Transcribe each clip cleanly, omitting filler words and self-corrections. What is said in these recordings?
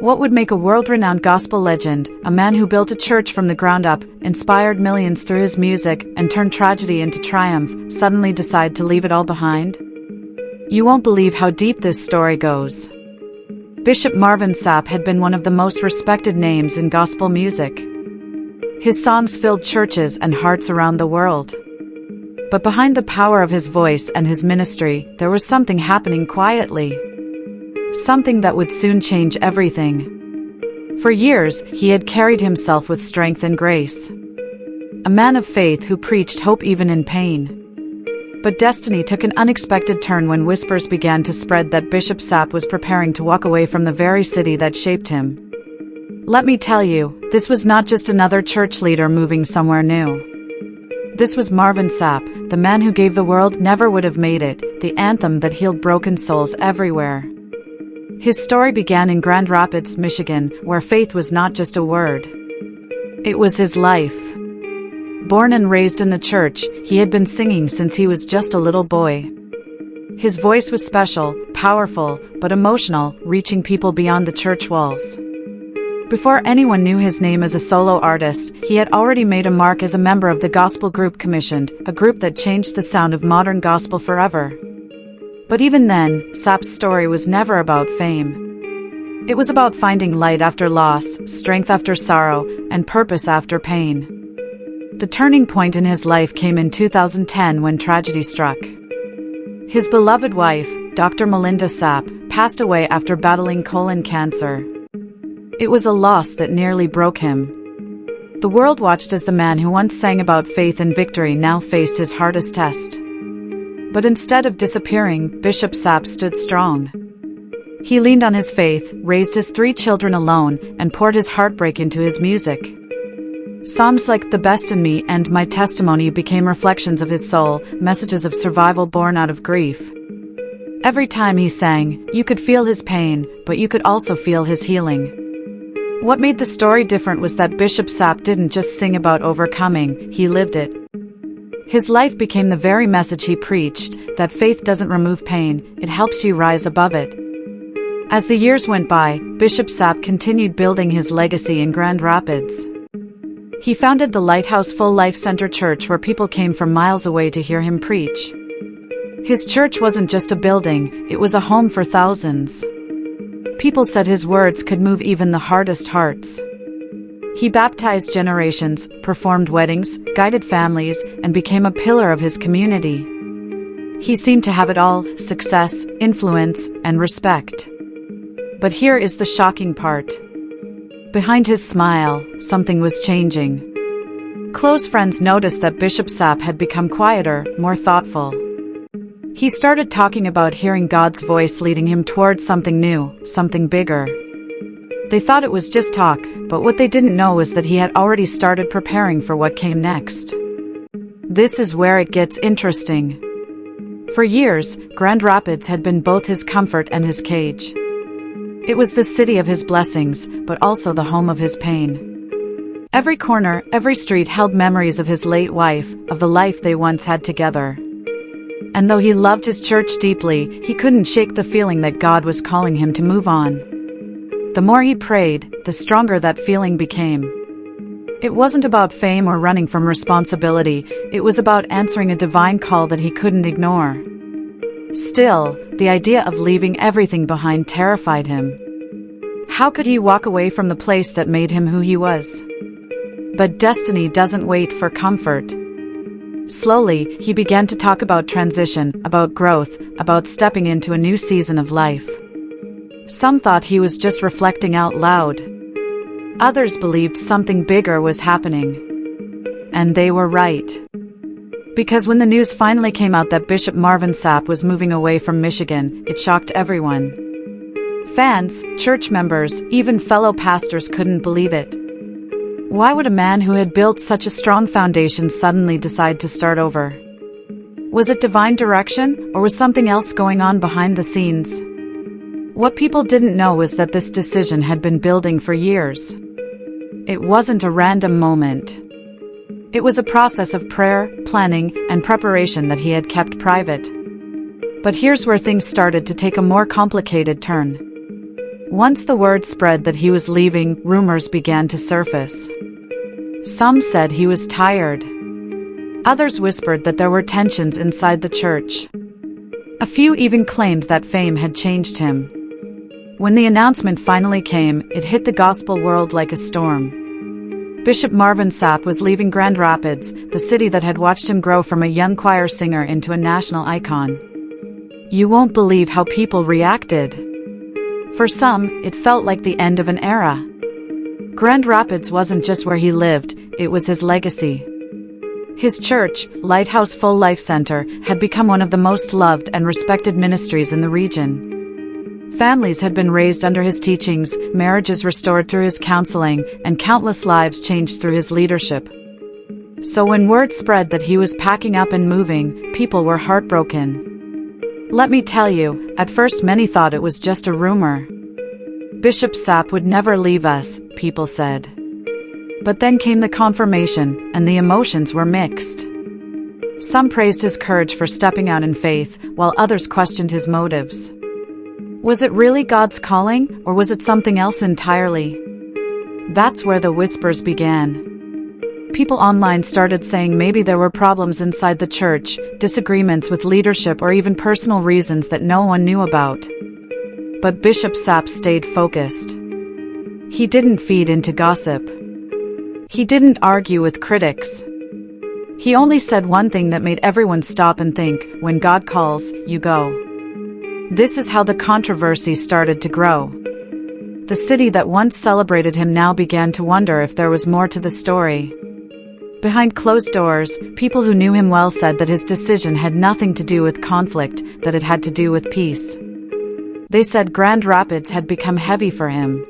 What would make a world-renowned gospel legend, a man who built a church from the ground up, inspired millions through his music, and turned tragedy into triumph, suddenly decide to leave it all behind? You won't believe how deep this story goes. Bishop Marvin Sapp had been one of the most respected names in gospel music. His songs filled churches and hearts around the world. But behind the power of his voice and his ministry, there was something happening quietly. Something that would soon change everything. For years, he had carried himself with strength and grace. A man of faith who preached hope even in pain. But destiny took an unexpected turn when whispers began to spread that Bishop Sapp was preparing to walk away from the very city that shaped him. Let me tell you, this was not just another church leader moving somewhere new. This was Marvin Sapp, the man who gave the world Never Would Have Made It, the anthem that healed broken souls everywhere. His story began in Grand Rapids, Michigan, where faith was not just a word. It was his life. Born and raised in the church, he had been singing since he was just a little boy. His voice was special, powerful, but emotional, reaching people beyond the church walls. Before anyone knew his name as a solo artist, he had already made a mark as a member of the gospel group Commissioned, a group that changed the sound of modern gospel forever. But even then, Sapp's story was never about fame. It was about finding light after loss, strength after sorrow, and purpose after pain. The turning point in his life came in 2010 when tragedy struck. His beloved wife, Dr. Melinda Sapp, passed away after battling colon cancer. It was a loss that nearly broke him. The world watched as the man who once sang about faith and victory now faced his hardest test. But instead of disappearing, Bishop Sapp stood strong. He leaned on his faith, raised his 3 children alone, and poured his heartbreak into his music. Songs like The Best in Me and My Testimony became reflections of his soul, messages of survival born out of grief. Every time he sang, you could feel his pain, but you could also feel his healing. What made the story different was that Bishop Sapp didn't just sing about overcoming, he lived it. His life became the very message he preached, that faith doesn't remove pain, it helps you rise above it. As the years went by, Bishop Sapp continued building his legacy in Grand Rapids. He founded the Lighthouse Full Life Center Church where people came from miles away to hear him preach. His church wasn't just a building, it was a home for thousands. People said his words could move even the hardest hearts. He baptized generations, performed weddings, guided families, and became a pillar of his community. He seemed to have it all: success, influence, and respect. But here is the shocking part. Behind his smile, something was changing. Close friends noticed that Bishop Sapp had become quieter, more thoughtful. He started talking about hearing God's voice leading him towards something new, something bigger. They thought it was just talk, but what they didn't know was that he had already started preparing for what came next. This is where it gets interesting. For years, Grand Rapids had been both his comfort and his cage. It was the city of his blessings, but also the home of his pain. Every corner, every street held memories of his late wife, of the life they once had together. And though he loved his church deeply, he couldn't shake the feeling that God was calling him to move on. The more he prayed, the stronger that feeling became. It wasn't about fame or running from responsibility, it was about answering a divine call that he couldn't ignore. Still, the idea of leaving everything behind terrified him. How could he walk away from the place that made him who he was? But destiny doesn't wait for comfort. Slowly, he began to talk about transition, about growth, about stepping into a new season of life. Some thought he was just reflecting out loud. Others believed something bigger was happening. And they were right. Because when the news finally came out that Bishop Marvin Sapp was moving away from Michigan, it shocked everyone. Fans, church members, even fellow pastors couldn't believe it. Why would a man who had built such a strong foundation suddenly decide to start over? Was it divine direction, or was something else going on behind the scenes? What people didn't know was that this decision had been building for years. It wasn't a random moment. It was a process of prayer, planning, and preparation that he had kept private. But here's where things started to take a more complicated turn. Once the word spread that he was leaving, rumors began to surface. Some said he was tired. Others whispered that there were tensions inside the church. A few even claimed that fame had changed him. When the announcement finally came, it hit the gospel world like a storm. Bishop Marvin Sapp was leaving Grand Rapids, the city that had watched him grow from a young choir singer into a national icon. You won't believe how people reacted. For some, it felt like the end of an era. Grand Rapids wasn't just where he lived, it was his legacy. His church, Lighthouse Full Life Center, had become one of the most loved and respected ministries in the region. Families had been raised under his teachings, marriages restored through his counseling, and countless lives changed through his leadership. So when word spread that he was packing up and moving, people were heartbroken. Let me tell you, at first many thought it was just a rumor. Bishop Sapp would never leave us, people said. But then came the confirmation, and the emotions were mixed. Some praised his courage for stepping out in faith, while others questioned his motives. Was it really God's calling, or was it something else entirely? That's where the whispers began. People online started saying maybe there were problems inside the church, disagreements with leadership, or even personal reasons that no one knew about. But Bishop Sapp stayed focused. He didn't feed into gossip. He didn't argue with critics. He only said one thing that made everyone stop and think: when God calls, you go. This is how the controversy started to grow. The city that once celebrated him now began to wonder if there was more to the story. Behind closed doors, people who knew him well said that his decision had nothing to do with conflict, that it had to do with peace. They said Grand Rapids had become heavy for him.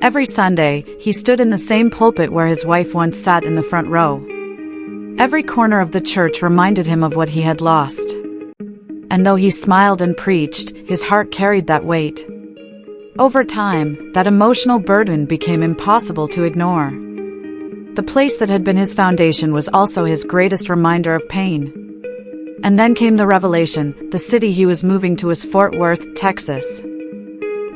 Every Sunday, he stood in the same pulpit where his wife once sat in the front row. Every corner of the church reminded him of what he had lost. And though he smiled and preached, his heart carried that weight. Over time, that emotional burden became impossible to ignore. The place that had been his foundation was also his greatest reminder of pain. And then came the revelation: the city he was moving to was Fort Worth, Texas.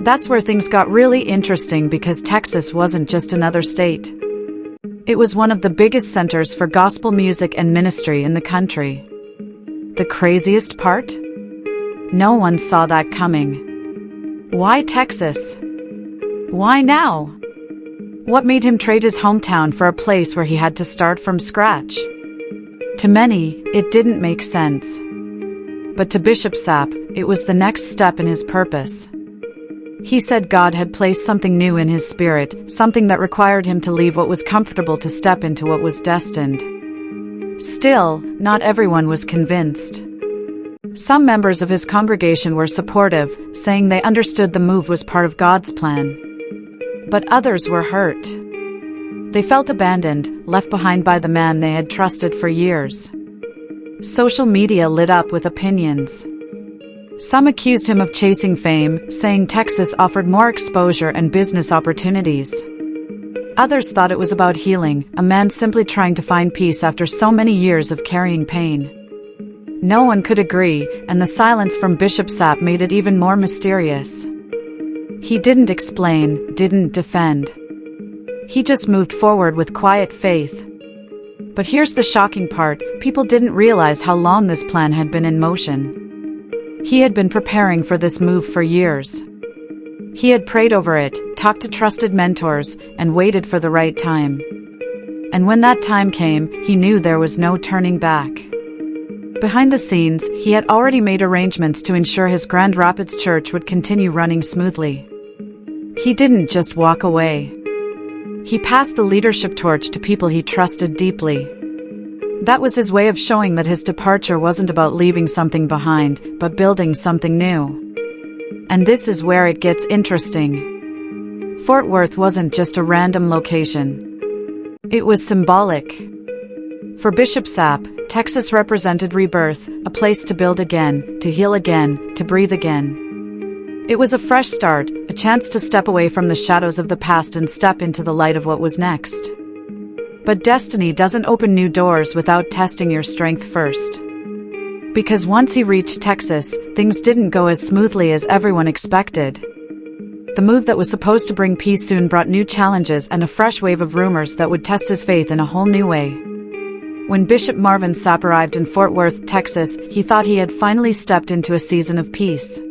That's where things got really interesting, because Texas wasn't just another state. It was one of the biggest centers for gospel music and ministry in the country. The craziest part? No one saw that coming. Why Texas? Why now? What made him trade his hometown for a place where he had to start from scratch? To many, it didn't make sense. But to Bishop Sapp, it was the next step in his purpose. He said God had placed something new in his spirit, something that required him to leave what was comfortable to step into what was destined. Still, not everyone was convinced. Some members of his congregation were supportive, saying they understood the move was part of God's plan. But others were hurt. They felt abandoned, left behind by the man they had trusted for years. Social media lit up with opinions. Some accused him of chasing fame, saying Texas offered more exposure and business opportunities. Others thought it was about healing, a man simply trying to find peace after so many years of carrying pain. No one could agree, and the silence from Bishop Sapp made it even more mysterious. He didn't explain, didn't defend. He just moved forward with quiet faith. But here's the shocking part: people didn't realize how long this plan had been in motion. He had been preparing for this move for years. He had prayed over it, talked to trusted mentors, and waited for the right time. And when that time came, he knew there was no turning back. Behind the scenes, he had already made arrangements to ensure his Grand Rapids church would continue running smoothly. He didn't just walk away. He passed the leadership torch to people he trusted deeply. That was his way of showing that his departure wasn't about leaving something behind, but building something new. And this is where it gets interesting. Fort Worth wasn't just a random location. It was symbolic. For Bishop Sapp, Texas represented rebirth, a place to build again, to heal again, to breathe again. It was a fresh start, a chance to step away from the shadows of the past and step into the light of what was next. But destiny doesn't open new doors without testing your strength first. Because once he reached Texas, things didn't go as smoothly as everyone expected. The move that was supposed to bring peace soon brought new challenges and a fresh wave of rumors that would test his faith in a whole new way. When Bishop Marvin Sapp arrived in Fort Worth, Texas, he thought he had finally stepped into a season of peace.